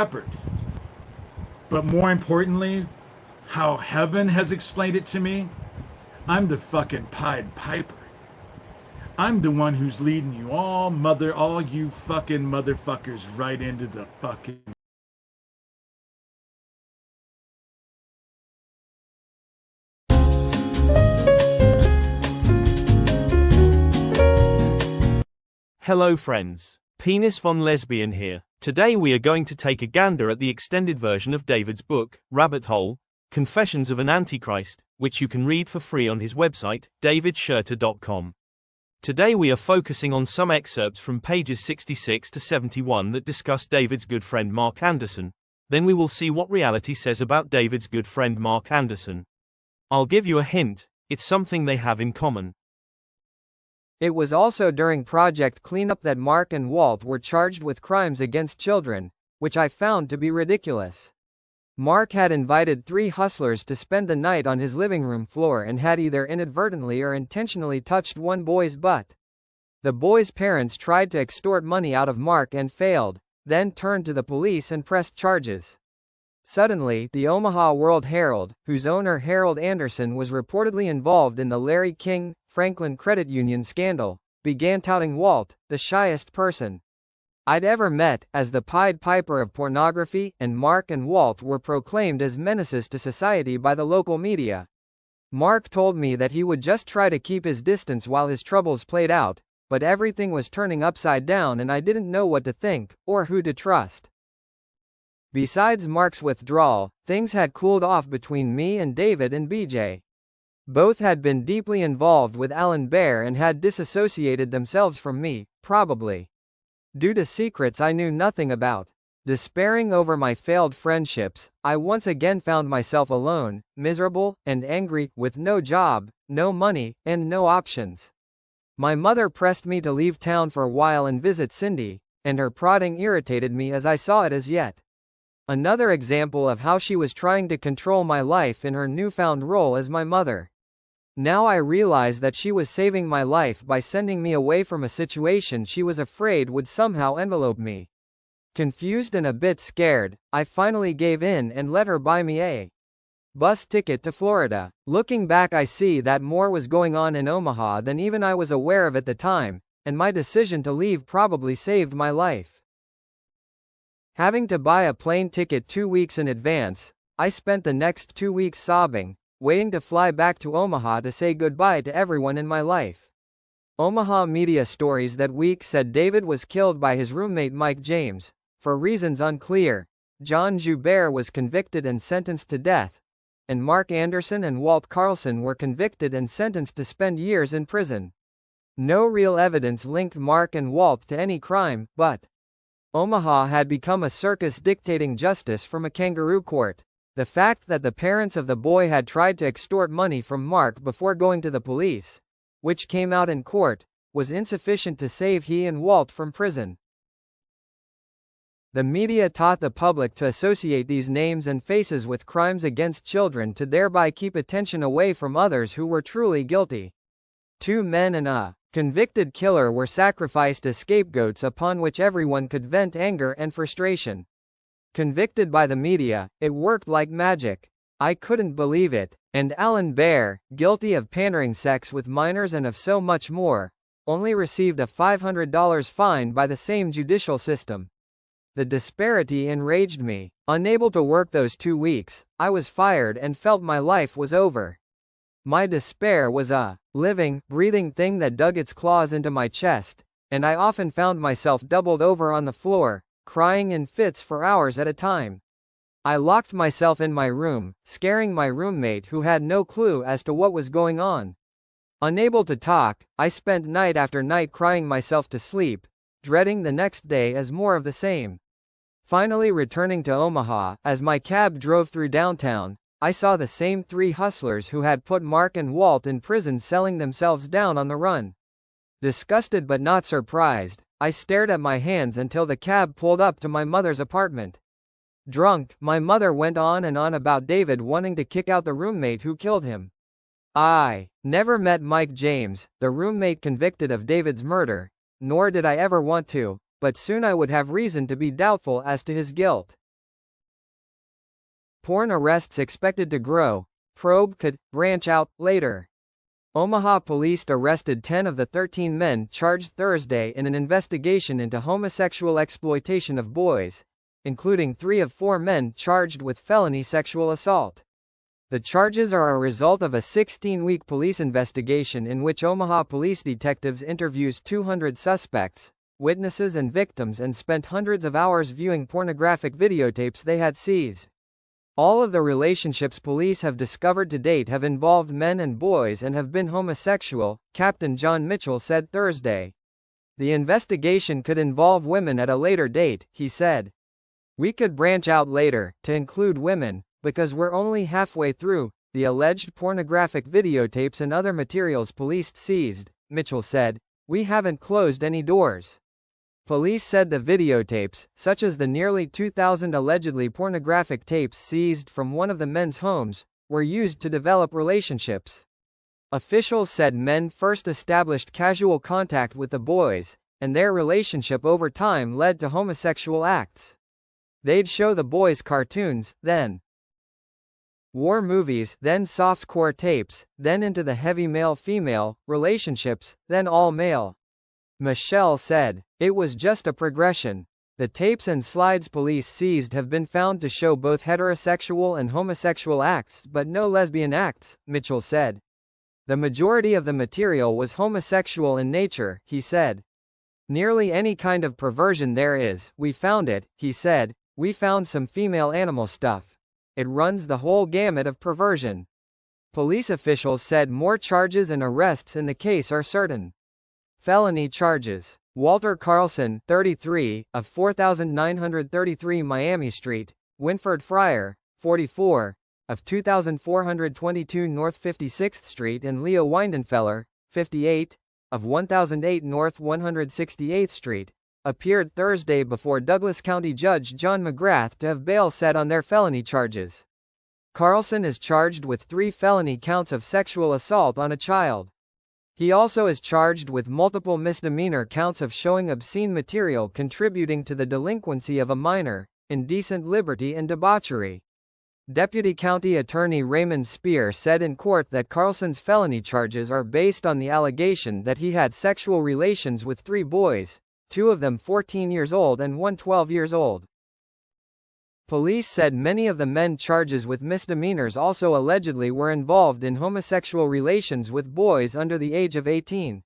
shepherd. But more importantly, how heaven has explained it to me, I'm the fucking Pied Piper. I'm the one who's leading you all you fucking motherfuckers right into the fucking. Hello friends, Penis von Lesbian here. Today we are going to take a gander at the extended version of David's book, Rabbit Hole, Confessions of an Antichrist, which you can read for free on his website, davidschurter.com. Today we are focusing on some excerpts from pages 66 to 71 that discuss David's good friend Mark Anderson. Then we will see what reality says about David's good friend Mark Anderson. I'll give you a hint, it's something they have in common. It was also during Project Cleanup that Mark and Walt were charged with crimes against children, which I found to be ridiculous. Mark had invited 3 hustlers to spend the night on his living room floor and had either inadvertently or intentionally touched one boy's butt. The boy's parents tried to extort money out of Mark and failed, then turned to the police and pressed charges. Suddenly, the Omaha World-Herald, whose owner Harold Anderson was reportedly involved in the Larry King, Franklin Credit Union scandal, began touting Walt, the shyest person I'd ever met, as the Pied Piper of pornography, and Mark and Walt were proclaimed as menaces to society by the local media. Mark told me that he would just try to keep his distance while his troubles played out, but everything was turning upside down and I didn't know what to think, or who to trust. Besides Mark's withdrawal, things had cooled off between me and David and BJ. Both had been deeply involved with Alan Baer and had disassociated themselves from me, probably due to secrets I knew nothing about. Despairing over my failed friendships, I once again found myself alone, miserable, and angry, with no job, no money, and no options. My mother pressed me to leave town for a while and visit Cindy, and her prodding irritated me as I saw it as yet. Another example of how she was trying to control my life in her newfound role as my mother. Now I realize that she was saving my life by sending me away from a situation she was afraid would somehow envelope me. Confused and a bit scared, I finally gave in and let her buy me a bus ticket to Florida. Looking back, I see that more was going on in Omaha than even I was aware of at the time, and my decision to leave probably saved my life. Having to buy a plane ticket 2 weeks in advance, I spent the next 2 weeks sobbing, waiting to fly back to Omaha to say goodbye to everyone in my life. Omaha media stories that week said David was killed by his roommate Mike James. For reasons unclear, John Joubert was convicted and sentenced to death, and Mark Anderson and Walt Carlson were convicted and sentenced to spend years in prison. No real evidence linked Mark and Walt to any crime, but Omaha had become a circus dictating justice from a kangaroo court. The fact that the parents of the boy had tried to extort money from Mark before going to the police, which came out in court, was insufficient to save he and Walt from prison. The media taught the public to associate these names and faces with crimes against children to thereby keep attention away from others who were truly guilty. 2 men and a convicted killer were sacrificed as scapegoats upon which everyone could vent anger and frustration. Convicted by the media, it worked like magic. I couldn't believe it. And Alan Baer, guilty of pandering sex with minors and of so much more, only received a $500 fine by the same judicial system. The disparity enraged me. Unable to work those 2 weeks, I was fired and felt my life was over. My despair was a living, breathing thing that dug its claws into my chest, and I often found myself doubled over on the floor, crying in fits for hours at a time. I locked myself in my room, scaring my roommate who had no clue as to what was going on. Unable to talk, I spent night after night crying myself to sleep, dreading the next day as more of the same. Finally returning to Omaha, as my cab drove through downtown, I saw the same 3 hustlers who had put Mark and Walt in prison selling themselves down on the run. Disgusted but not surprised, I stared at my hands until the cab pulled up to my mother's apartment. Drunk, my mother went on and on about David wanting to kick out the roommate who killed him. I never met Mike James, the roommate convicted of David's murder, nor did I ever want to, but soon I would have reason to be doubtful as to his guilt. porn arrests expected to grow, probe could branch out later. Omaha police arrested 10 of the 13 men charged Thursday in an investigation into homosexual exploitation of boys, including 3 of 4 men charged with felony sexual assault. The charges are a result of a 16-week police investigation in which Omaha police detectives interviews 200 suspects, witnesses and victims and spent hundreds of hours viewing pornographic videotapes they had seized. All of the relationships police have discovered to date have involved men and boys and have been homosexual, Captain John Mitchell said Thursday. The investigation could involve women at a later date, he said. We could branch out later, to include women, because we're only halfway through the alleged pornographic videotapes and other materials police seized, Mitchell said. We haven't closed any doors. Police said the videotapes, such as the nearly 2,000 allegedly pornographic tapes seized from one of the men's homes, were used to develop relationships. Officials said men first established casual contact with the boys, and their relationship over time led to homosexual acts. They'd show the boys cartoons, then war movies, then softcore tapes, then into the heavy male-female relationships, then all-male. Michelle said, it was just a progression. The tapes and slides police seized have been found to show both heterosexual and homosexual acts but no lesbian acts, Mitchell said. The majority of the material was homosexual in nature, he said. Nearly any kind of perversion there is, we found it, he said. We found some female animal stuff. It runs the whole gamut of perversion. Police officials said more charges and arrests in the case are certain. Felony charges. Walter Carlson, 33, of 4933 Miami Street, Winford Fryer, 44, of 2422 North 56th Street and Leo Weidenfeller, 58, of 1008 North 168th Street, appeared Thursday before Douglas County Judge John McGrath to have bail set on their felony charges. Carlson is charged with 3 felony counts of sexual assault on a child. He also is charged with multiple misdemeanor counts of showing obscene material contributing to the delinquency of a minor, indecent liberty and debauchery. Deputy County Attorney Raymond Spear said in court that Carlson's felony charges are based on the allegation that he had sexual relations with 3 boys, 2 of them 14 years old and 1 12 years old. Police said many of the men charged with misdemeanors also allegedly were involved in homosexual relations with boys under the age of 18.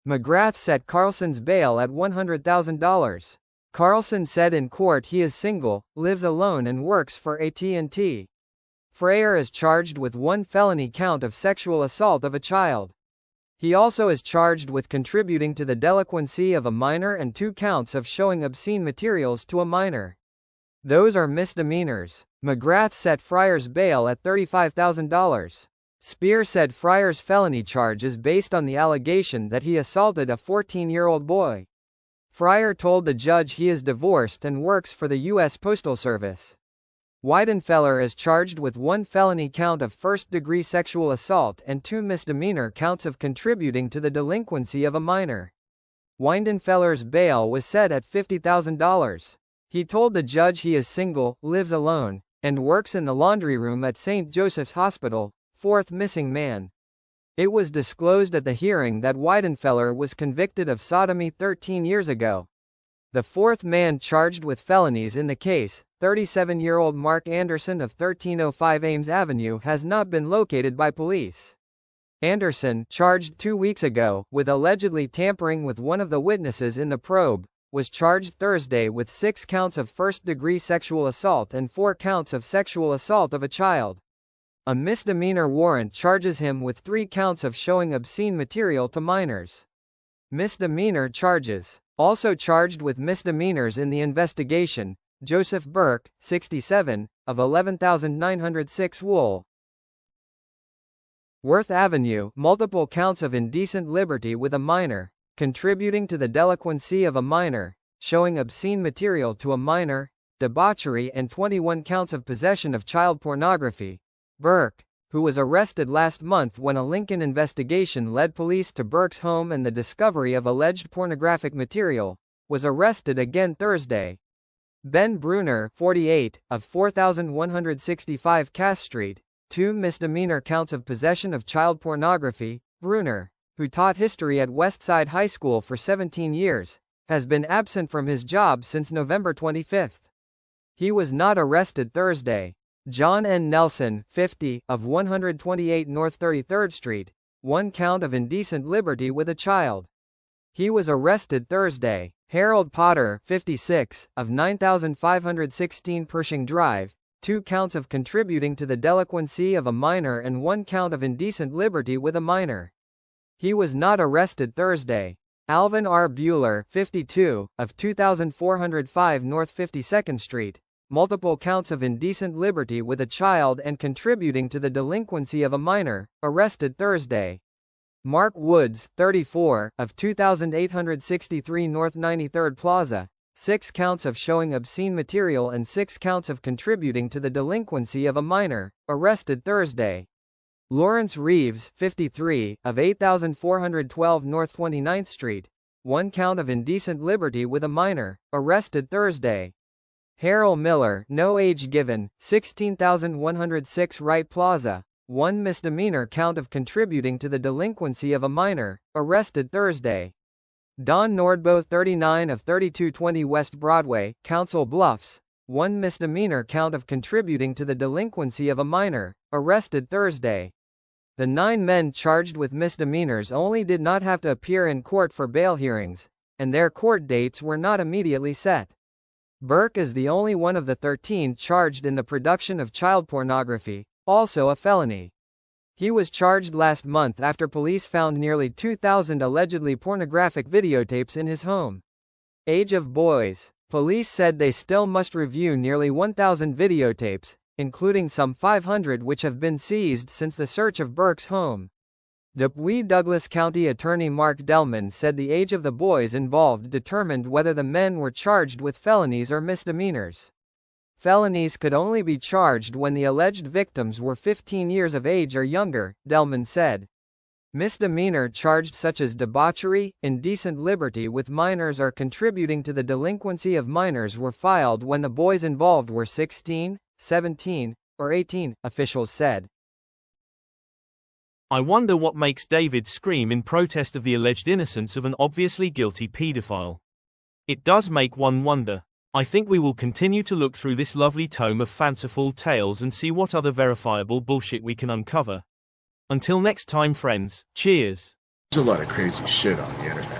McGrath set Carlson's bail at $100,000. Carlson said in court he is single, lives alone and works for AT&T. Fryer is charged with 1 felony count of sexual assault of a child. He also is charged with contributing to the delinquency of a minor and 2 counts of showing obscene materials to a minor. Those are misdemeanors. McGrath set Fryer's bail at $35,000. Spear said Fryer's felony charge is based on the allegation that he assaulted a 14-year-old boy. Fryer told the judge he is divorced and works for the U.S. Postal Service. Weidenfeller is charged with 1 felony count of first-degree sexual assault and 2 misdemeanor counts of contributing to the delinquency of a minor. Weidenfeller's bail was set at $50,000. He told the judge he is single, lives alone, and works in the laundry room at St. Joseph's Hospital, 4th missing man. It was disclosed at the hearing that Weidenfeller was convicted of sodomy 13 years ago. The 4th man charged with felonies in the case, 37-year-old Mark Anderson of 1305 Ames Avenue, has not been located by police. Anderson, charged 2 weeks ago with allegedly tampering with one of the witnesses in the probe, was charged Thursday with 6 counts of first-degree sexual assault and 4 counts of sexual assault of a child. A misdemeanor warrant charges him with 3 counts of showing obscene material to minors. Misdemeanor charges. Also charged with misdemeanors in the investigation, Joseph Burke, 67, of 11906 Wool Worth Avenue, multiple counts of indecent liberty with a minor, contributing to the delinquency of a minor, showing obscene material to a minor, debauchery and 21 counts of possession of child pornography. Burke, who was arrested last month when a Lincoln investigation led police to Burke's home and the discovery of alleged pornographic material, was arrested again Thursday. Ben Bruner, 48, of 4165 Cass Street, 2 misdemeanor counts of possession of child pornography. Bruner, who taught history at Westside High School for 17 years, has been absent from his job since November 25. He was not arrested Thursday. John N. Nelson, 50, of 128 North 33rd Street, 1 count of indecent liberty with a child. He was arrested Thursday. Harold Potter, 56, of 9516 Pershing Drive, 2 counts of contributing to the delinquency of a minor and 1 count of indecent liberty with a minor. He was not arrested Thursday. Alvin R. Bueller, 52, of 2405 North 52nd Street, multiple counts of indecent liberty with a child and contributing to the delinquency of a minor, arrested Thursday. Mark Woods, 34, of 2863 North 93rd Plaza, 6 counts of showing obscene material and 6 counts of contributing to the delinquency of a minor, arrested Thursday. Lawrence Reeves, 53, of 8412 North 29th Street, 1 count of indecent liberty with a minor, arrested Thursday. Harold Miller, no age given, 16106 Wright Plaza, 1 misdemeanor count of contributing to the delinquency of a minor, arrested Thursday. Don Nordbo, 39, of 3220 West Broadway, Council Bluffs, 1 misdemeanor count of contributing to the delinquency of a minor, arrested Thursday. The 9 men charged with misdemeanors only did not have to appear in court for bail hearings, and their court dates were not immediately set. Burke is the only one of the 13 charged in the production of child pornography, also a felony. He was charged last month after police found nearly 2,000 allegedly pornographic videotapes in his home. Age of boys. Police said they still must review nearly 1,000 videotapes, including some 500 which have been seized since the search of Burke's home. Dupuis Douglas County Attorney Mark Delman said the age of the boys involved determined whether the men were charged with felonies or misdemeanors. Felonies could only be charged when the alleged victims were 15 years of age or younger, Delman said. Misdemeanor charged such as debauchery, indecent liberty with minors or contributing to the delinquency of minors were filed when the boys involved were 16, 17, or 18, officials said. I wonder what makes David scream in protest of the alleged innocence of an obviously guilty pedophile. It does make one wonder. I think we will continue to look through this lovely tome of fanciful tales and see what other verifiable bullshit we can uncover. Until next time, friends, cheers. There's a lot of crazy shit on the internet.